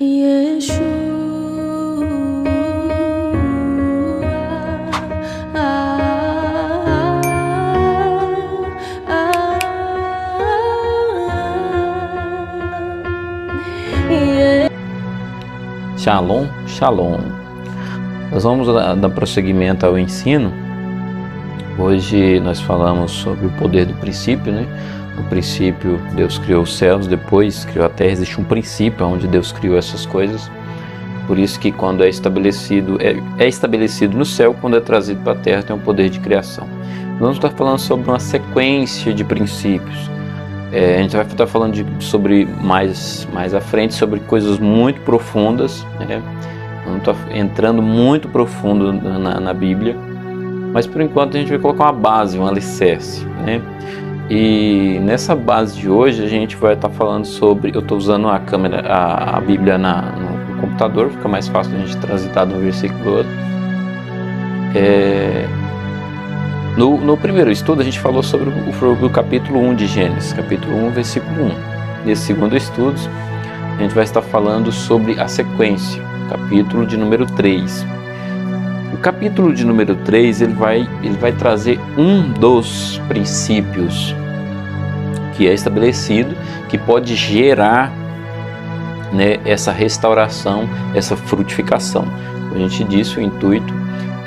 Yeshua, Shalom, shalom. Nós vamos dar prosseguimento ao ensino. Hoje nós falamos sobre o poder do princípio, né? No princípio Deus criou os céus, depois criou a terra. Existe um princípio onde Deus criou essas coisas. Por isso que quando é estabelecido no céu, quando é trazido para a terra, tem um poder de criação. Nós vamos estar falando sobre uma sequência de princípios. A gente vai estar falando sobre mais à frente sobre coisas muito profundas, né? Vamos estar entrando muito profundo na Bíblia, mas por enquanto a gente vai colocar uma base, um alicerce, né? E nessa base de hoje a gente vai estar falando sobre, eu estou usando a câmera, a Bíblia no computador, fica mais fácil a gente transitar de um versículo para o outro. No primeiro estudo a gente falou sobre o capítulo 1 de Gênesis, capítulo 1, versículo 1. Nesse segundo estudo a gente vai estar falando sobre a sequência, capítulo de número 3. O capítulo de número 3 ele vai trazer um dos princípios que é estabelecido, que pode gerar, né, essa restauração, essa frutificação. Como a gente disse, o intuito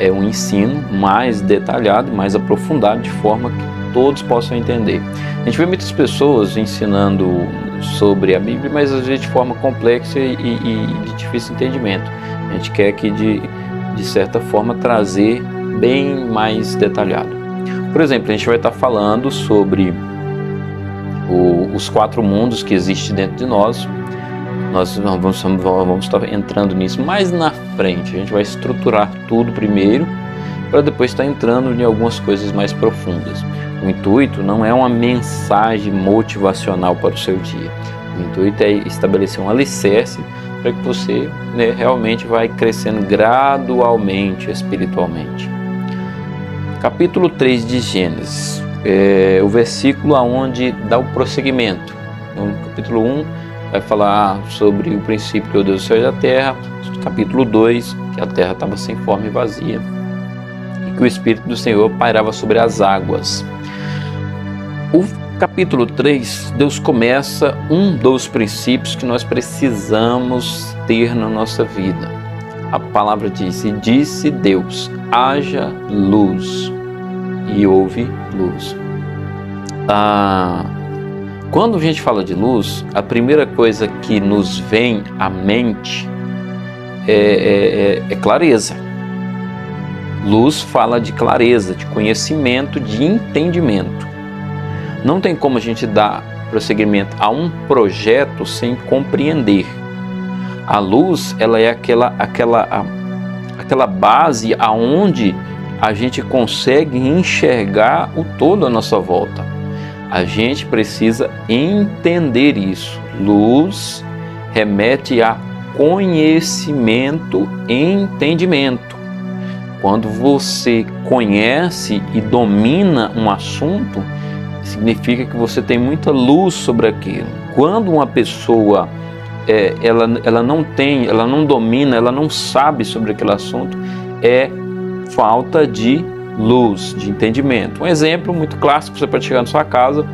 é um ensino mais detalhado, mais aprofundado, de forma que todos possam entender. A gente vê muitas pessoas ensinando sobre a Bíblia, mas às vezes de forma complexa e de difícil entendimento. A gente quer aqui, de certa forma, trazer bem mais detalhado. Por exemplo, a gente vai estar falando sobre os 4 mundos que existem dentro de nós. Nós vamos estar entrando nisso mais na frente. A gente vai estruturar tudo primeiro, para depois estar entrando em algumas coisas mais profundas. O intuito não é uma mensagem motivacional para o seu dia. O intuito é estabelecer um alicerce para que você, né, realmente vai crescendo gradualmente espiritualmente. Capítulo 3 de Gênesis, o versículo onde dá o prosseguimento. No capítulo 1 vai falar sobre o princípio que criou Deus do céu e da terra. Capítulo 2, que a terra estava sem forma e vazia, e que o Espírito do Senhor pairava sobre as águas. O capítulo 3, Deus começa um dos princípios que nós precisamos ter na nossa vida. A palavra diz: e disse Deus, haja luz, e houve luz. Quando a gente fala de luz, a primeira coisa que nos vem à mente é clareza. Luz fala de clareza, de conhecimento, de entendimento. Não tem como a gente dar prosseguimento a um projeto sem compreender. A luz, ela é aquela base aonde a gente consegue enxergar o todo à nossa volta. A gente precisa entender isso. Luz remete a conhecimento e entendimento. Quando você conhece e domina um assunto, significa que você tem muita luz sobre aquilo. Quando uma pessoa ela não domina, ela não sabe sobre aquele assunto, é falta de luz, de entendimento. Um exemplo muito clássico: você pode chegar na sua casa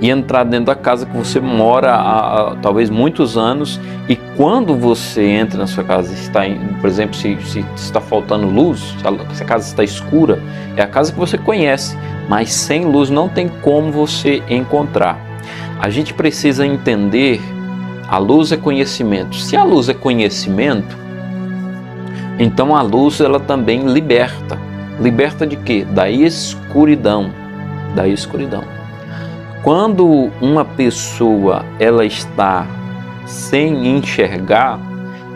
e entrar dentro da casa que você mora há talvez muitos anos, e quando você entra na sua casa, por exemplo, se está faltando luz, se a casa está escura, é a casa que você conhece, mas sem luz não tem como você encontrar. A gente precisa entender: a luz é conhecimento. Se a luz é conhecimento, então a luz ela também liberta. Liberta de quê? Da escuridão. Da escuridão. Quando uma pessoa ela está sem enxergar,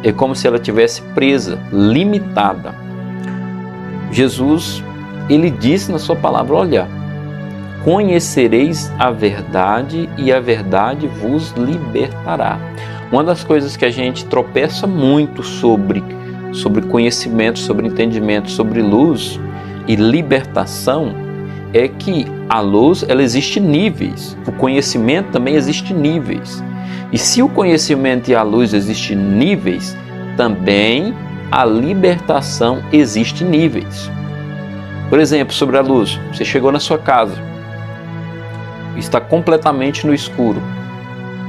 é como se ela estivesse presa, limitada. Jesus, ele disse na sua palavra: olha, conhecereis a verdade e a verdade vos libertará. Uma das coisas que a gente tropeça muito sobre conhecimento, sobre entendimento, sobre luz e libertação, é que a luz ela existe em níveis, o conhecimento também existe em níveis. E se o conhecimento e a luz existem níveis, também a libertação existe níveis. Por exemplo, sobre a luz, você chegou na sua casa, está completamente no escuro,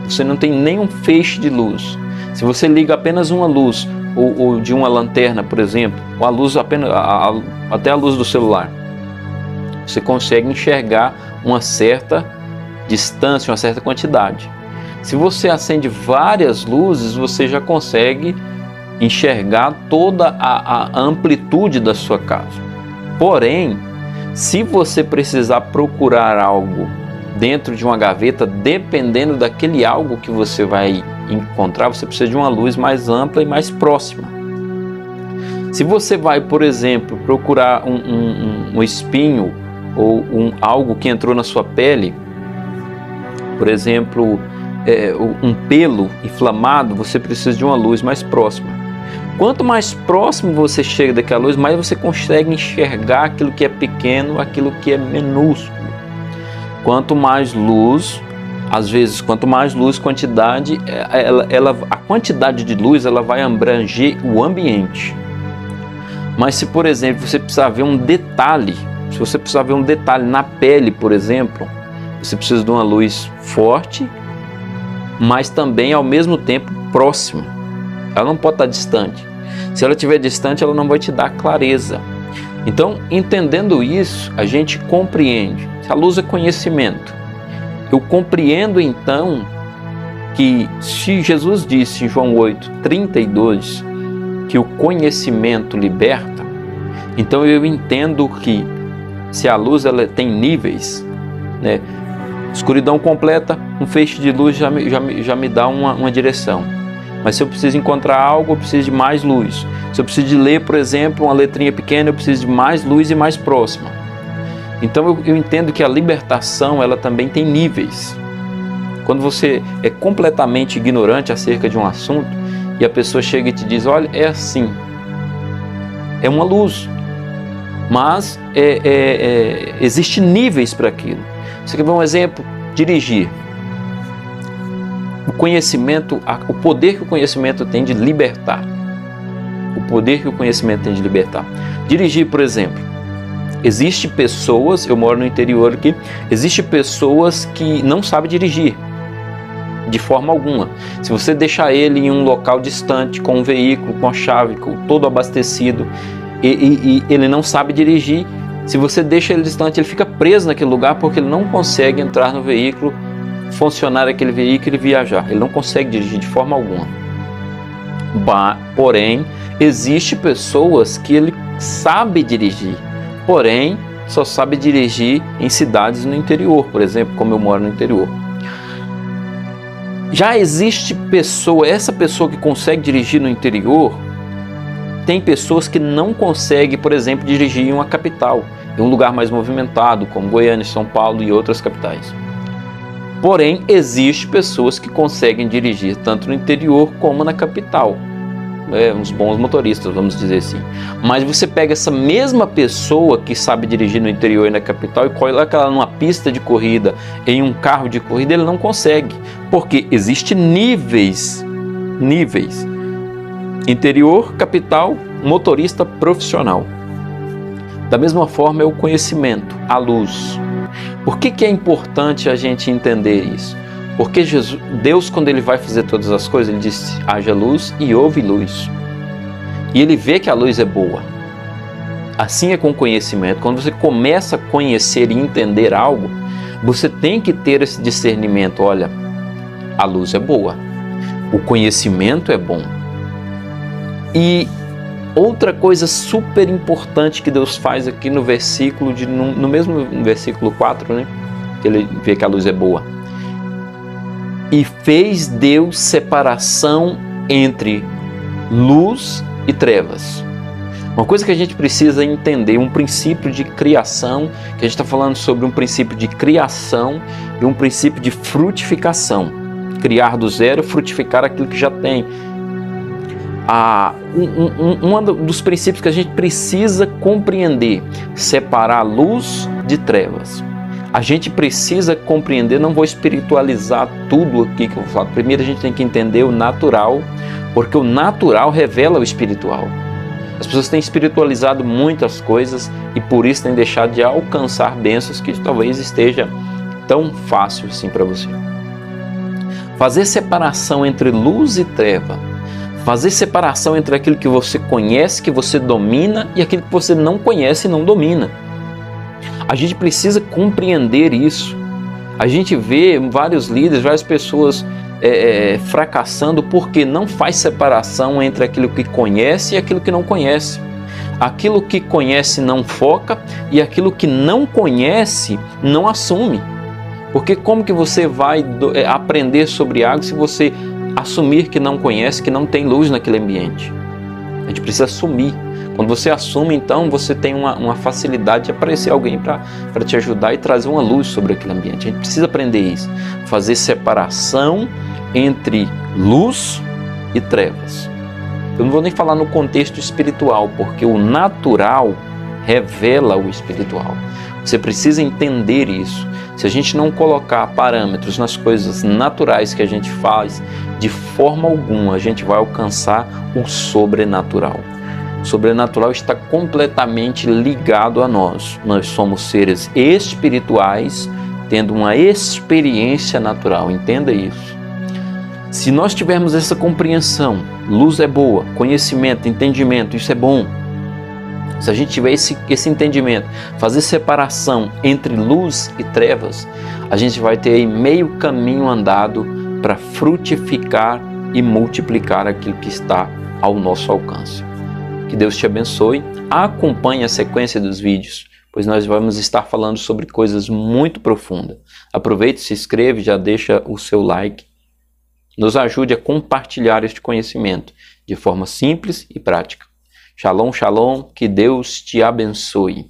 você não tem nenhum feixe de luz. Se você liga apenas uma luz, ou de uma lanterna, por exemplo, ou a luz até a luz do celular, você consegue enxergar uma certa distância, uma certa quantidade. Se você acende várias luzes, você já consegue enxergar toda a amplitude da sua casa. Porém, se você precisar procurar algo dentro de uma gaveta, dependendo daquele algo que você vai encontrar, você precisa de uma luz mais ampla e mais próxima. Se você vai, por exemplo, procurar um espinho ou algo que entrou na sua pele, por exemplo, um pelo inflamado, você precisa de uma luz mais próxima. Quanto mais próximo você chega daquela luz, mais você consegue enxergar aquilo que é pequeno, aquilo que é minúsculo. Quanto mais luz, às vezes, quanto mais luz, quantidade, a quantidade de luz ela vai abranger o ambiente. Mas se, por exemplo, você precisar ver um detalhe, se você precisar ver um detalhe na pele, por exemplo, você precisa de uma luz forte, mas também ao mesmo tempo próxima. Ela não pode estar distante. Se ela estiver distante, ela não vai te dar clareza. Então, entendendo isso, a gente compreende. A luz é conhecimento. Eu compreendo então que se Jesus disse em João 8:32 que o conhecimento liberta, então eu entendo que se a luz ela tem níveis, né? Escuridão completa, um feixe de luz já me dá uma direção. Mas se eu preciso encontrar algo, eu preciso de mais luz. Se eu preciso de ler, por exemplo, uma letrinha pequena, eu preciso de mais luz e mais próxima. Então eu entendo que a libertação ela também tem níveis. Quando você é completamente ignorante acerca de um assunto e a pessoa chega e te diz, olha, é assim, é uma luz, mas existe níveis para aquilo. Você quer ver um exemplo? Dirigir. O conhecimento, o poder que o conhecimento tem de libertar. O poder que o conhecimento tem de libertar. Dirigir, por exemplo. Existem pessoas, eu moro no interior aqui, existem pessoas que não sabem dirigir. De forma alguma. Se você deixar ele em um local distante, com um veículo, com a chave, todo abastecido, e ele não sabe dirigir, se você deixa ele distante, ele fica preso naquele lugar porque ele não consegue entrar no veículo, funcionar aquele veículo e viajar. Ele não consegue dirigir de forma alguma. Porém, existem pessoas que ele sabe dirigir, porém, só sabe dirigir em cidades no interior, por exemplo, como eu moro no interior. Já existe essa pessoa que consegue dirigir no interior, tem pessoas que não conseguem, por exemplo, dirigir em uma capital, em um lugar mais movimentado, como Goiânia, São Paulo e outras capitais. Porém, existem pessoas que conseguem dirigir tanto no interior como na capital. Uns bons motoristas, vamos dizer assim. Mas você pega essa mesma pessoa que sabe dirigir no interior e na capital e coloca ela numa pista de corrida, em um carro de corrida, ele não consegue. Porque existem níveis. Interior, capital, motorista profissional. Da mesma forma é o conhecimento, a luz. Por que é importante a gente entender isso? Porque Deus, quando Ele vai fazer todas as coisas, Ele diz, haja luz e houve luz. E Ele vê que a luz é boa. Assim é com o conhecimento. Quando você começa a conhecer e entender algo, você tem que ter esse discernimento. Olha, a luz é boa. O conhecimento é bom. E outra coisa super importante que Deus faz aqui no versículo, no mesmo versículo 4, né? Ele vê que a luz é boa. E fez Deus separação entre luz e trevas. Uma coisa que a gente precisa entender, um princípio de criação, que a gente está falando sobre um princípio de criação e um princípio de frutificação. Criar do zero, frutificar aquilo que já tem. Um dos princípios que a gente precisa compreender, separar luz de trevas. A gente precisa compreender, não vou espiritualizar tudo aqui que eu vou falar. Primeiro a gente tem que entender o natural, porque o natural revela o espiritual. As pessoas têm espiritualizado muitas coisas e por isso têm deixado de alcançar bênçãos que talvez esteja tão fácil assim para você. Fazer separação entre luz e treva, fazer separação entre aquilo que você conhece, que você domina, e aquilo que você não conhece e não domina. A gente precisa compreender isso. A gente vê vários líderes, várias pessoas fracassando porque não faz separação entre aquilo que conhece e aquilo que não conhece. Aquilo que conhece não foca e aquilo que não conhece não assume. Porque como que você vai aprender sobre água se você assumir que não conhece, que não tem luz naquele ambiente? A gente precisa assumir. Quando você assume, então, você tem uma facilidade de aparecer alguém para te ajudar e trazer uma luz sobre aquele ambiente. A gente precisa aprender isso. Fazer separação entre luz e trevas. Eu não vou nem falar no contexto espiritual, porque o natural revela o espiritual. Você precisa entender isso. Se a gente não colocar parâmetros nas coisas naturais que a gente faz, de forma alguma a gente vai alcançar o sobrenatural. O sobrenatural está completamente ligado a nós. Nós somos seres espirituais tendo uma experiência natural. Entenda isso. Se nós tivermos essa compreensão, luz é boa, conhecimento, entendimento, isso é bom. Se a gente tiver esse entendimento, fazer separação entre luz e trevas, a gente vai ter aí meio caminho andado para frutificar e multiplicar aquilo que está ao nosso alcance. Que Deus te abençoe. Acompanhe a sequência dos vídeos, pois nós vamos estar falando sobre coisas muito profundas. Aproveite, se inscreve, já deixa o seu like. Nos ajude a compartilhar este conhecimento de forma simples e prática. Shalom, shalom, que Deus te abençoe.